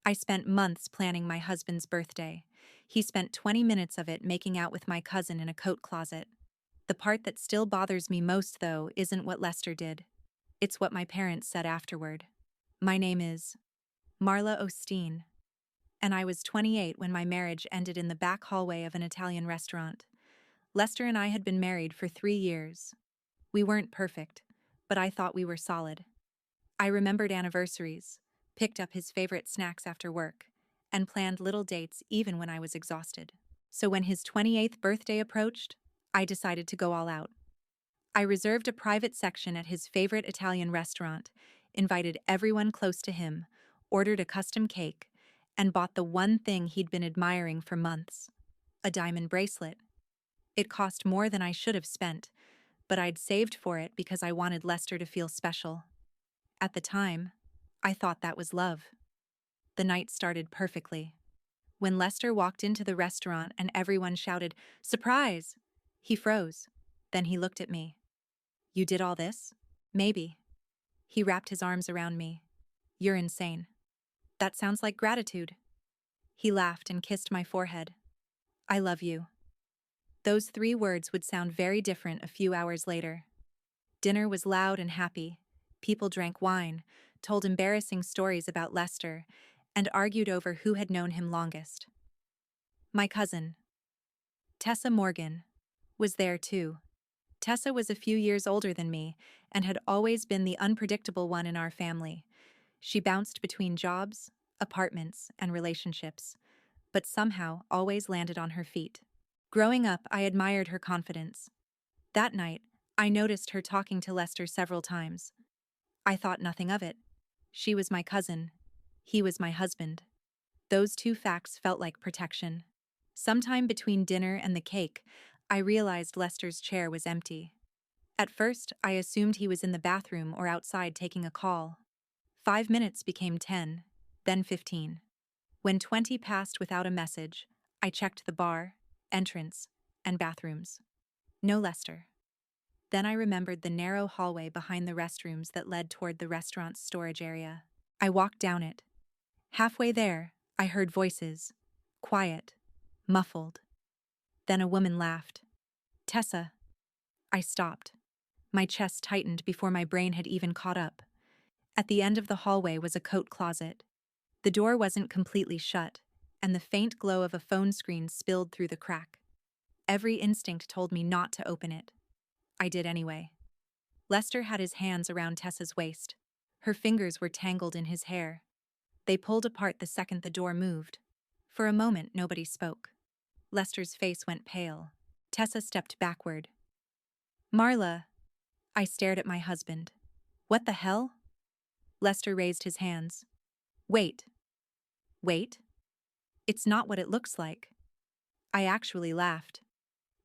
I spent months planning my husband's birthday. He spent 20 minutes of it making out with my cousin in a coat closet. The part that still bothers me most, though, isn't what Lester did. It's what my parents said afterward. My name is Marla Osteen, and I was 28 when my marriage ended in the back hallway of an Italian restaurant. Lester and I had been married for 3 years. We weren't perfect, but I thought we were solid. I remembered anniversaries, picked up his favorite snacks after work, and planned little dates even when I was exhausted. So when his 28th birthday approached, I decided to go all out. I reserved a private section at his favorite Italian restaurant, invited everyone close to him, ordered a custom cake, and bought the one thing he'd been admiring for months: a diamond bracelet. It cost more than I should have spent, but I'd saved for it because I wanted Lester to feel special. At the time, I thought that was love. The night started perfectly. When Lester walked into the restaurant and everyone shouted, "Surprise!" he froze. Then he looked at me. "You did all this?" "Maybe." He wrapped his arms around me. "You're insane." "That sounds like gratitude." He laughed and kissed my forehead. "I love you." Those 3 words would sound very different a few hours later. Dinner was loud and happy. People drank wine, told embarrassing stories about Lester, and argued over who had known him longest. My cousin, Tessa Morgan, was there too. Tessa was a few years older than me and had always been the unpredictable one in our family. She bounced between jobs, apartments, and relationships, but somehow always landed on her feet. Growing up, I admired her confidence. That night, I noticed her talking to Lester several times. I thought nothing of it. She was my cousin. He was my husband. Those 2 facts felt like protection. Sometime between dinner and the cake, I realized Lester's chair was empty. At first, I assumed he was in the bathroom or outside taking a call. 5 minutes became 10, then 15. When 20 passed without a message, I checked the bar, entrance, and bathrooms. No Lester. Then I remembered the narrow hallway behind the restrooms that led toward the restaurant's storage area. I walked down it. Halfway there, I heard voices. Quiet. Muffled. Then a woman laughed. "Tessa." I stopped. My chest tightened before my brain had even caught up. At the end of the hallway was a coat closet. The door wasn't completely shut, and the faint glow of a phone screen spilled through the crack. Every instinct told me not to open it. I did anyway. Lester had his hands around Tessa's waist. Her fingers were tangled in his hair. They pulled apart the second the door moved. For a moment, nobody spoke. Lester's face went pale. Tessa stepped backward. "Marla." I stared at my husband. "What the hell?" Lester raised his hands. "Wait." "Wait? It's not what it looks like." I actually laughed.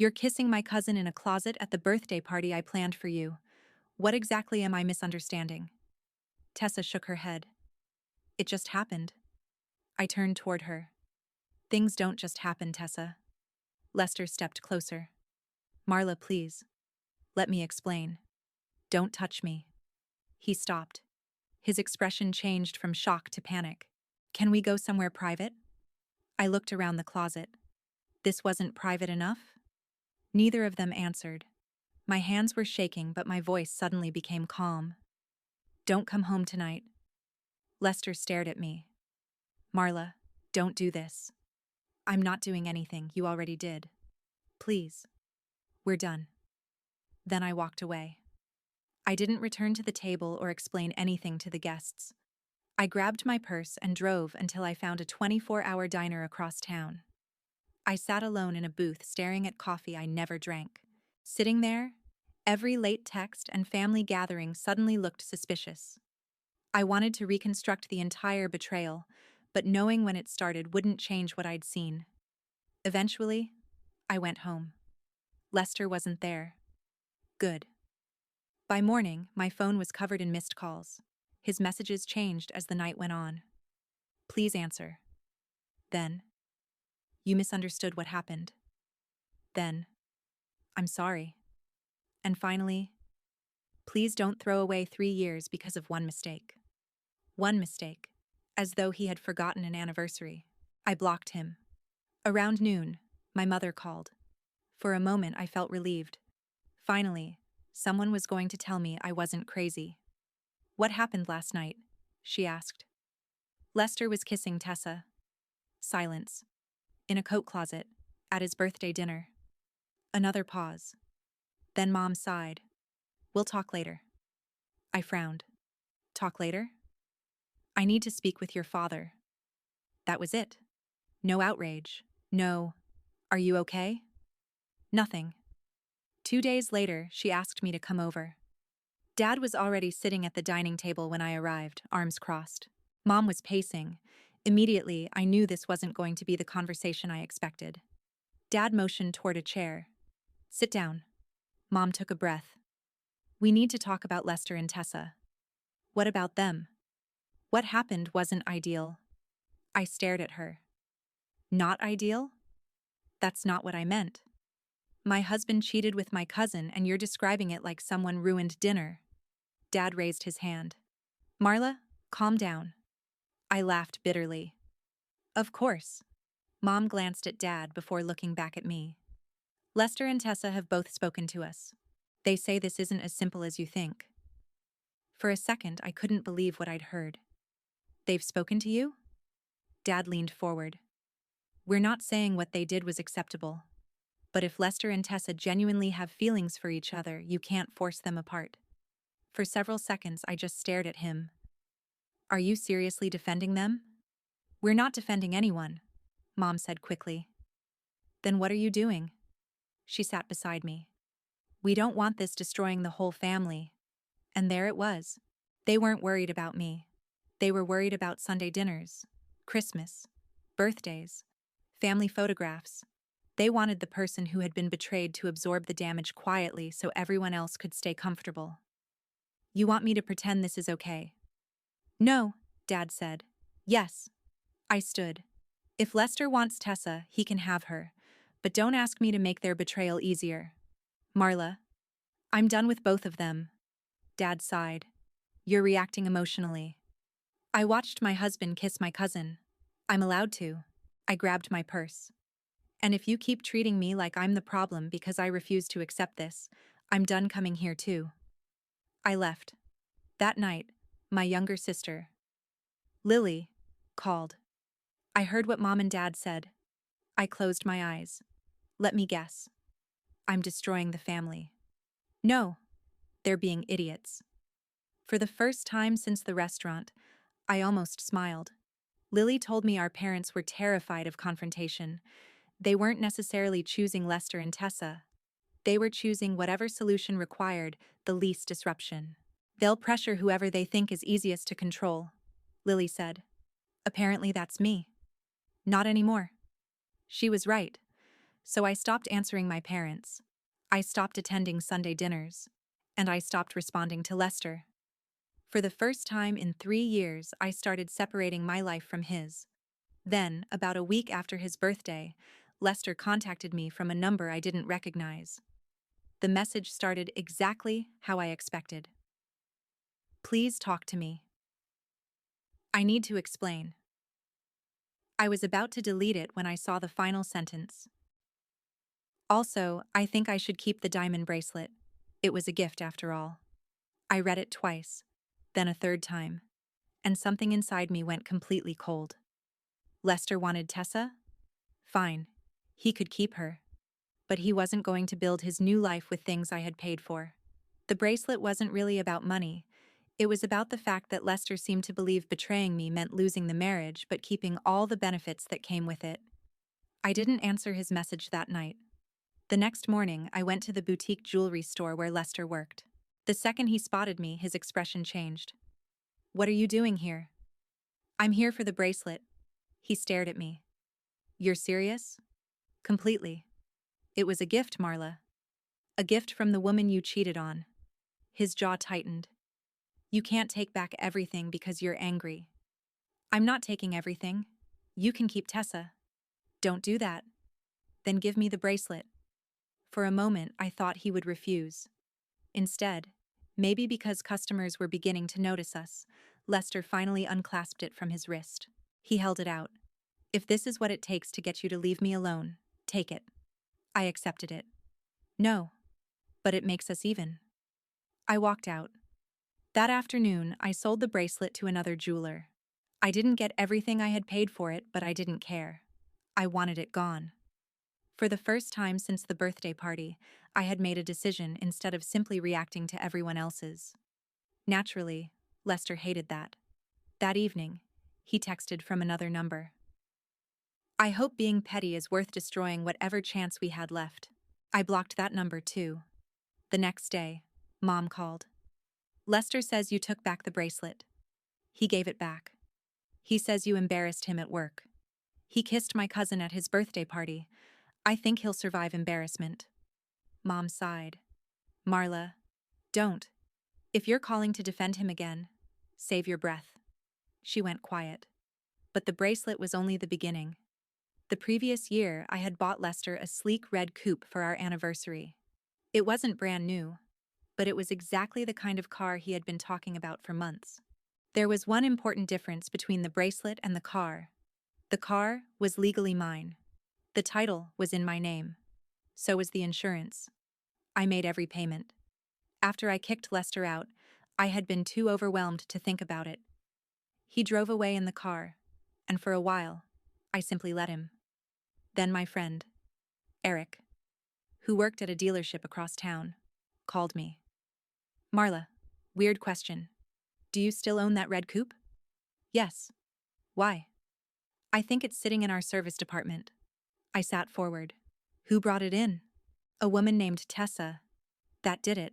"You're kissing my cousin in a closet at the birthday party I planned for you. What exactly am I misunderstanding?" Tessa shook her head. "It just happened." I turned toward her. "Things don't just happen, Tessa." Lester stepped closer. "Marla, please. Let me explain. Don't touch me." He stopped. His expression changed from shock to panic. "Can we go somewhere private?" I looked around the closet. This wasn't private enough? Neither of them answered. My hands were shaking, but my voice suddenly became calm. "Don't come home tonight." Lester stared at me. "Marla, don't do this." "I'm not doing anything. You already did. Please. We're done." Then I walked away. I didn't return to the table or explain anything to the guests. I grabbed my purse and drove until I found a 24-hour diner across town. I sat alone in a booth staring at coffee I never drank. Sitting there, every late text and family gathering suddenly looked suspicious. I wanted to reconstruct the entire betrayal, but knowing when it started wouldn't change what I'd seen. Eventually, I went home. Lester wasn't there. Good. By morning, my phone was covered in missed calls. His messages changed as the night went on. "Please answer." Then, "You misunderstood what happened." Then, "I'm sorry." And finally, "Please don't throw away 3 years because of one mistake." One mistake. as though he had forgotten an anniversary. I blocked him. Around noon, my mother called. For a moment, I felt relieved. Finally, someone was going to tell me I wasn't crazy. "What happened last night?" she asked. Lester was kissing Tessa. Silence. In a coat closet, at his birthday dinner. Another pause. Then Mom sighed. "We'll talk later." I frowned. "Talk later?" "I need to speak with your father." That was it. No outrage. No, "Are you okay?" Nothing. 2 days later, she asked me to come over. Dad was already sitting at the dining table when I arrived, arms crossed. Mom was pacing. Immediately, I knew this wasn't going to be the conversation I expected. Dad motioned toward a chair. "Sit down." Mom took a breath. "We need to talk about Lester and Tessa." "What about them?" "What happened wasn't ideal." I stared at her. "Not ideal?" "That's not what I meant. My husband cheated with my cousin, and you're describing it like someone ruined dinner." Dad raised his hand. "Marla, calm down." I laughed bitterly. "Of course." Mom glanced at Dad before looking back at me. "Lester and Tessa have both spoken to us. They say this isn't as simple as you think." For a second, I couldn't believe what I'd heard. "They've spoken to you?" Dad leaned forward. "We're not saying what they did was acceptable. But if Lester and Tessa genuinely have feelings for each other, you can't force them apart." For several seconds, I just stared at him. "Are you seriously defending them?" "We're not defending anyone," Mom said quickly. "Then what are you doing?" She sat beside me. "We don't want this destroying the whole family." And there it was. They weren't worried about me. They were worried about Sunday dinners, Christmas, birthdays, family photographs. They wanted the person who had been betrayed to absorb the damage quietly so everyone else could stay comfortable. "You want me to pretend this is okay?" "No," Dad said. "Yes." I stood. "If Lester wants Tessa, he can have her. But don't ask me to make their betrayal easier." "Marla, I'm done with both of them." Dad sighed. "You're reacting emotionally." I watched my husband kiss my cousin. "I'm allowed to." I grabbed my purse. "And if you keep treating me like I'm the problem because I refuse to accept this, I'm done coming here too." I left. That night, my younger sister, Lily, called. I heard what Mom and Dad said. I closed my eyes. Let me guess. I'm destroying the family. No, they're being idiots. For the first time since the restaurant, I almost smiled. Lily told me our parents were terrified of confrontation. They weren't necessarily choosing Lester and Tessa. They were choosing whatever solution required the least disruption. "They'll pressure whoever they think is easiest to control," Lily said. "Apparently that's me." "Not anymore." She was right. So I stopped answering my parents. I stopped attending Sunday dinners. And I stopped responding to Lester. For the first time in 3 years, I started separating my life from his. Then, about a week after his birthday, Lester contacted me from a number I didn't recognize. The message started exactly how I expected. "Please talk to me. I need to explain." I was about to delete it when I saw the final sentence. "Also, I think I should keep the diamond bracelet. It was a gift after all." I read it twice, then a third time, and something inside me went completely cold. Lester wanted Tessa? Fine. He could keep her. But he wasn't going to build his new life with things I had paid for. The bracelet wasn't really about money. It was about the fact that Lester seemed to believe betraying me meant losing the marriage but keeping all the benefits that came with it. I didn't answer his message that night. The next morning, I went to the boutique jewelry store where Lester worked. The second he spotted me, his expression changed. "What are you doing here?" "I'm here for the bracelet." He stared at me. "You're serious?" "Completely. It was a gift, Marla. A gift from the woman you cheated on." His jaw tightened. "You can't take back everything because you're angry." "I'm not taking everything. You can keep Tessa." "Don't do that." "Then give me the bracelet." For a moment, I thought he would refuse. Instead, maybe because customers were beginning to notice us, Lester finally unclasped it from his wrist. He held it out. If this is what it takes to get you to leave me alone, take it. I accepted it. No, but it makes us even. I walked out. That afternoon, I sold the bracelet to another jeweler. I didn't get everything I had paid for it, but I didn't care. I wanted it gone. For the first time since the birthday party, I had made a decision instead of simply reacting to everyone else's. Naturally, Lester hated that. That evening, he texted from another number. I hope being petty is worth destroying whatever chance we had left. I blocked that number too. The next day, Mom called. Lester says you took back the bracelet. He gave it back. He says you embarrassed him at work. He kissed my cousin at his birthday party. I think he'll survive embarrassment. Mom sighed. Marla, don't. If you're calling to defend him again, save your breath. She went quiet. But the bracelet was only the beginning. The previous year, I had bought Lester a sleek red coupe for our anniversary. It wasn't brand new, but it was exactly the kind of car he had been talking about for months. There was one important difference between the bracelet and the car. The car was legally mine. The title was in my name. So was the insurance. I made every payment. After I kicked Lester out, I had been too overwhelmed to think about it. He drove away in the car, and for a while, I simply let him. Then my friend, Eric, who worked at a dealership across town, called me. Marla, weird question. Do you still own that red coupe? Yes. Why? I think it's sitting in our service department. I sat forward. Who brought it in? A woman named Tessa. That did it.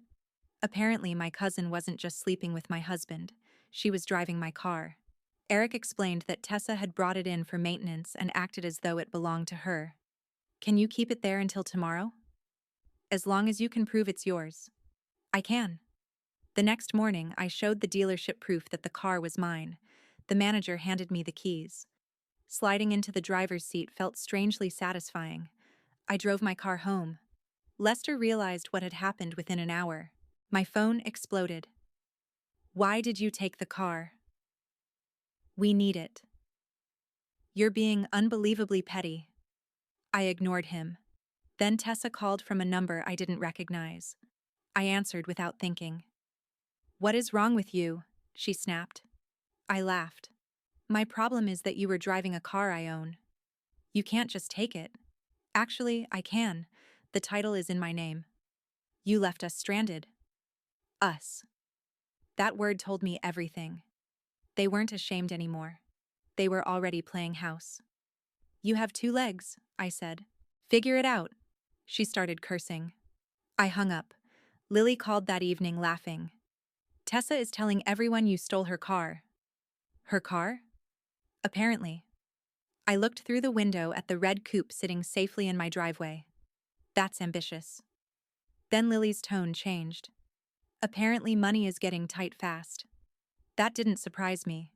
Apparently, my cousin wasn't just sleeping with my husband. She was driving my car. Eric explained that Tessa had brought it in for maintenance and acted as though it belonged to her. Can you keep it there until tomorrow? As long as you can prove it's yours. I can. The next morning, I showed the dealership proof that the car was mine. The manager handed me the keys. Sliding into the driver's seat felt strangely satisfying. I drove my car home. Lester realized what had happened within an hour. My phone exploded. Why did you take the car? We need it. You're being unbelievably petty. I ignored him. Then Tessa called from a number I didn't recognize. I answered without thinking. What is wrong with you? She snapped. I laughed. My problem is that you were driving a car I own. You can't just take it. Actually, I can. The title is in my name. You left us stranded. Us. That word told me everything. They weren't ashamed anymore. They were already playing house. You have 2 legs, I said. Figure it out. She started cursing. I hung up. Lily called that evening laughing. Tessa is telling everyone you stole her car. Her car? Apparently. I looked through the window at the red coupe sitting safely in my driveway. That's ambitious. Then Lily's tone changed. Apparently money is getting tight fast. That didn't surprise me.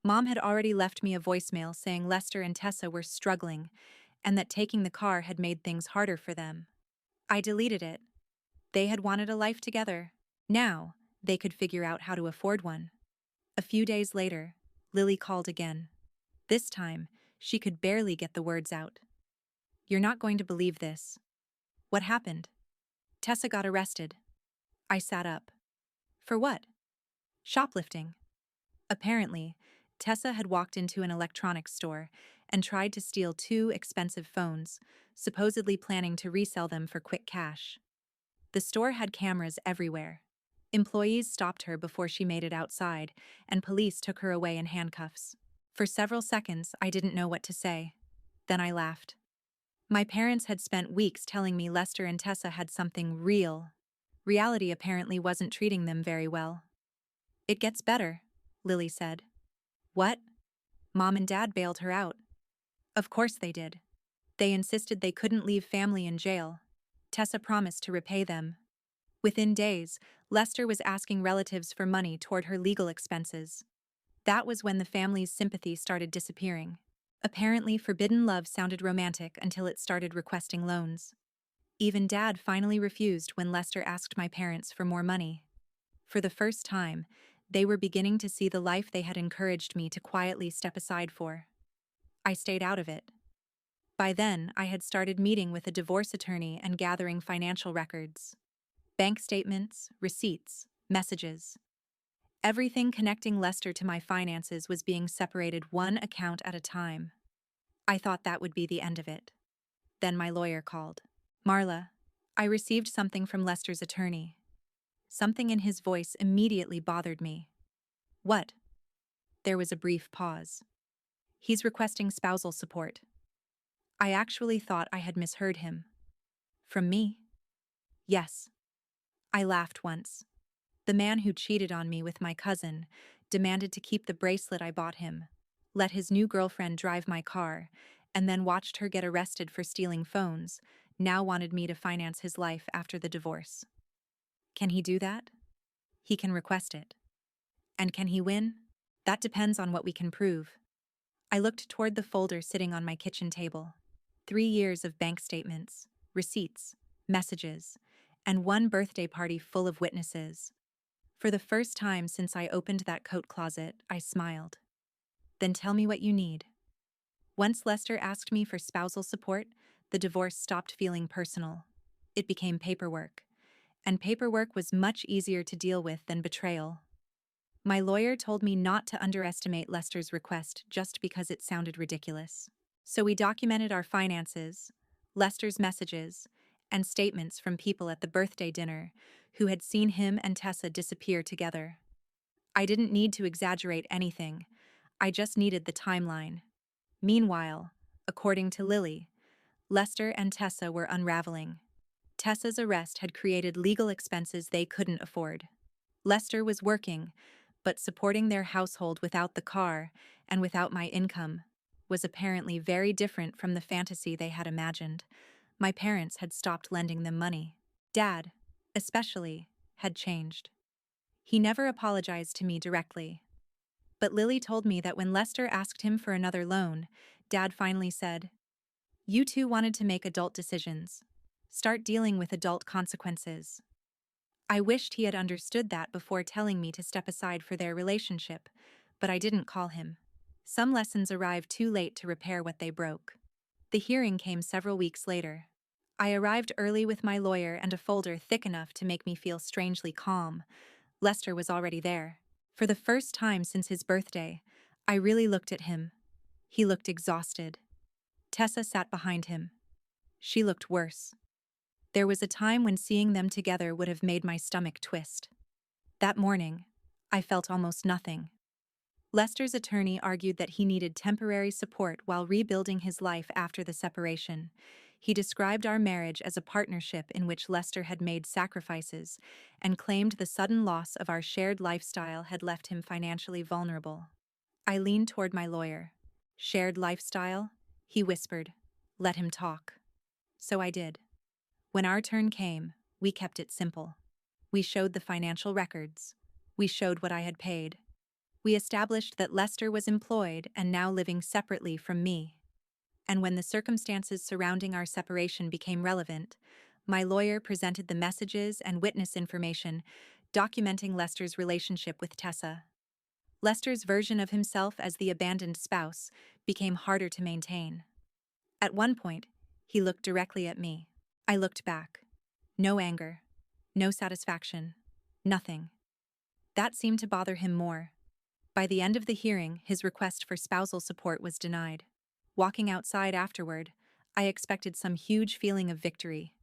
Mom had already left me a voicemail saying Lester and Tessa were struggling and that taking the car had made things harder for them. I deleted it. They had wanted a life together. Now, they could figure out how to afford one. A few days later, Lily called again. This time, she could barely get the words out. You're not going to believe this. What happened? Tessa got arrested. I sat up. For what? Shoplifting. Apparently, Tessa had walked into an electronics store and tried to steal 2 expensive phones, supposedly planning to resell them for quick cash. The store had cameras everywhere. Employees stopped her before she made it outside, and police took her away in handcuffs. For several seconds, I didn't know what to say. Then I laughed. My parents had spent weeks telling me Lester and Tessa had something real. Reality apparently wasn't treating them very well. It gets better, Lily said. What? Mom and Dad bailed her out. Of course they did. They insisted they couldn't leave family in jail. Tessa promised to repay them. Within days, Lester was asking relatives for money toward her legal expenses. That was when the family's sympathy started disappearing. Apparently, forbidden love sounded romantic until it started requesting loans. Even Dad finally refused when Lester asked my parents for more money. For the first time, They were beginning to see the life they had encouraged me to quietly step aside for. I stayed out of it. By then, I had started meeting with a divorce attorney and gathering financial records. Bank statements, receipts, messages. Everything connecting Lester to my finances was being separated one account at a time. I thought that would be the end of it. Then my lawyer called. Marla, I received something from Lester's attorney. Something in his voice immediately bothered me. What? There was a brief pause. He's requesting spousal support. I actually thought I had misheard him. From me? Yes. I laughed once. The man who cheated on me with my cousin demanded to keep the bracelet I bought him, let his new girlfriend drive my car, and then watched her get arrested for stealing phones, now wanted me to finance his life after the divorce. Can he do that? He can request it. And can he win? That depends on what we can prove. I looked toward the folder sitting on my kitchen table. 3 years of bank statements, receipts, messages, and one birthday party full of witnesses. For the first time since I opened that coat closet, I smiled. Then tell me what you need. Once Lester asked me for spousal support, the divorce stopped feeling personal. It became paperwork. And paperwork was much easier to deal with than betrayal. My lawyer told me not to underestimate Lester's request just because it sounded ridiculous. So we documented our finances, Lester's messages, and statements from people at the birthday dinner who had seen him and Tessa disappear together. I didn't need to exaggerate anything. I just needed the timeline. Meanwhile, according to Lily, Lester and Tessa were unraveling. Tessa's arrest had created legal expenses they couldn't afford. Lester was working, but supporting their household without the car and without my income was apparently very different from the fantasy they had imagined. My parents had stopped lending them money. Dad, especially, had changed. He never apologized to me directly. But Lily told me that when Lester asked him for another loan, Dad finally said, "You two wanted to make adult decisions. Start dealing with adult consequences." I wished he had understood that before telling me to step aside for their relationship, but I didn't call him. Some lessons arrived too late to repair what they broke. The hearing came several weeks later. I arrived early with my lawyer and a folder thick enough to make me feel strangely calm. Lester was already there. For the first time since his birthday, I really looked at him. He looked exhausted. Tessa sat behind him. She looked worse. There was a time when seeing them together would have made my stomach twist. That morning, I felt almost nothing. Lester's attorney argued that he needed temporary support while rebuilding his life after the separation. He described our marriage as a partnership in which Lester had made sacrifices and claimed the sudden loss of our shared lifestyle had left him financially vulnerable. I leaned toward my lawyer. "Shared lifestyle?" he whispered. "Let him talk." So I did. When our turn came, we kept it simple. We showed the financial records. We showed what I had paid. We established that Lester was employed and now living separately from me. And when the circumstances surrounding our separation became relevant, my lawyer presented the messages and witness information documenting Lester's relationship with Tessa. Lester's version of himself as the abandoned spouse became harder to maintain. At one point, he looked directly at me. I looked back. No anger. No satisfaction. Nothing. That seemed to bother him more. By the end of the hearing, his request for spousal support was denied. Walking outside afterward, I expected some huge feeling of victory.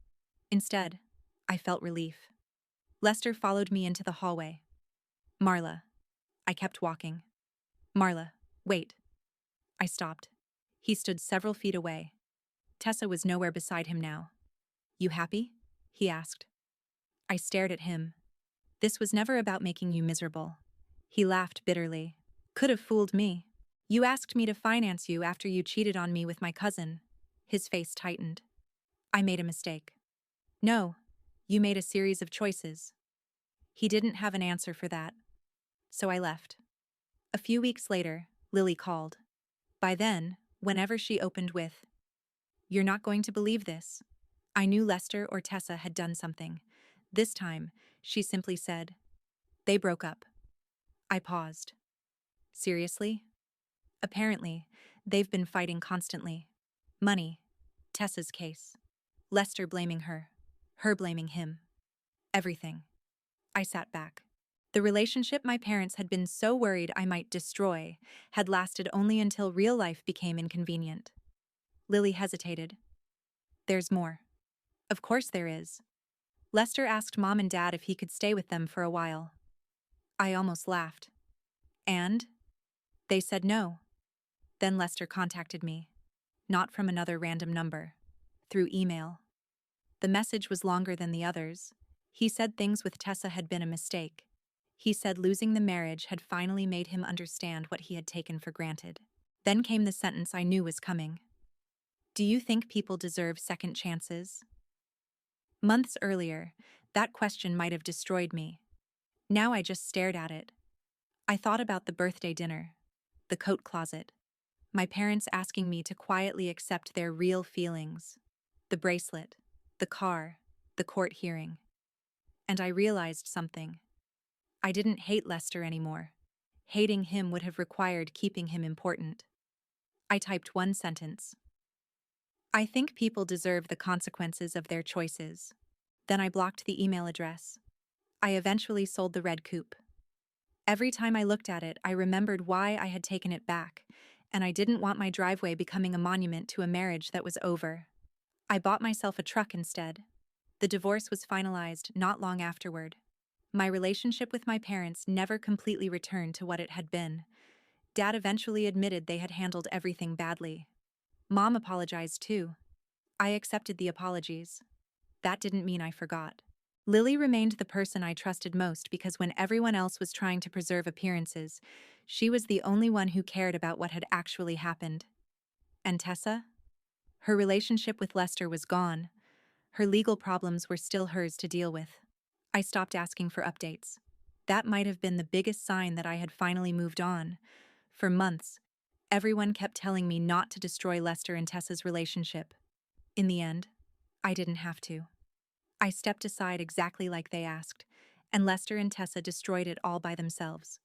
Instead, I felt relief. Lester followed me into the hallway. "Marla." I kept walking. "Marla, wait." I stopped. He stood several feet away. Tessa was nowhere beside him now. "You happy?" he asked. I stared at him. "This was never about making you miserable." He laughed bitterly. "Could have fooled me. You asked me to finance you after you cheated on me with my cousin." His face tightened. "I made a mistake." "No, you made a series of choices." He didn't have an answer for that. So I left. A few weeks later, Lily called. By then, whenever she opened with, "You're not going to believe this," I knew Lester or Tessa had done something. This time, she simply said, "They broke up." I paused. Seriously? Apparently, they've been fighting constantly. Money. Tessa's case. Lester blaming her blaming him. Everything. I sat back. The relationship my parents had been so worried I might destroy had lasted only until real life became inconvenient. Lily hesitated. There's more. Of course there is. Lester asked Mom and Dad if he could stay with them for a while. I almost laughed. And? They said no. Then Lester contacted me. Not from another random number. Through email. The message was longer than the others. He said things with Tessa had been a mistake. He said losing the marriage had finally made him understand what he had taken for granted. Then came the sentence I knew was coming. Do you think people deserve second chances? Months earlier, that question might have destroyed me. Now I just stared at it. I thought about the birthday dinner, the coat closet, my parents asking me to quietly accept their real feelings, the bracelet, the car, the court hearing. And I realized something. I didn't hate Lester anymore. Hating him would have required keeping him important. I typed one sentence. I think people deserve the consequences of their choices. Then I blocked the email address. I eventually sold the red coupe. Every time I looked at it, I remembered why I had taken it back, and I didn't want my driveway becoming a monument to a marriage that was over. I bought myself a truck instead. The divorce was finalized not long afterward. My relationship with my parents never completely returned to what it had been. Dad eventually admitted they had handled everything badly. Mom apologized too. I accepted the apologies. That didn't mean I forgot. Lily remained the person I trusted most because when everyone else was trying to preserve appearances, she was the only one who cared about what had actually happened. And Tessa? Her relationship with Lester was gone. Her legal problems were still hers to deal with. I stopped asking for updates. That might have been the biggest sign that I had finally moved on. For months, everyone kept telling me not to destroy Lester and Tessa's relationship. In the end, I didn't have to. I stepped aside exactly like they asked, and Lester and Tessa destroyed it all by themselves.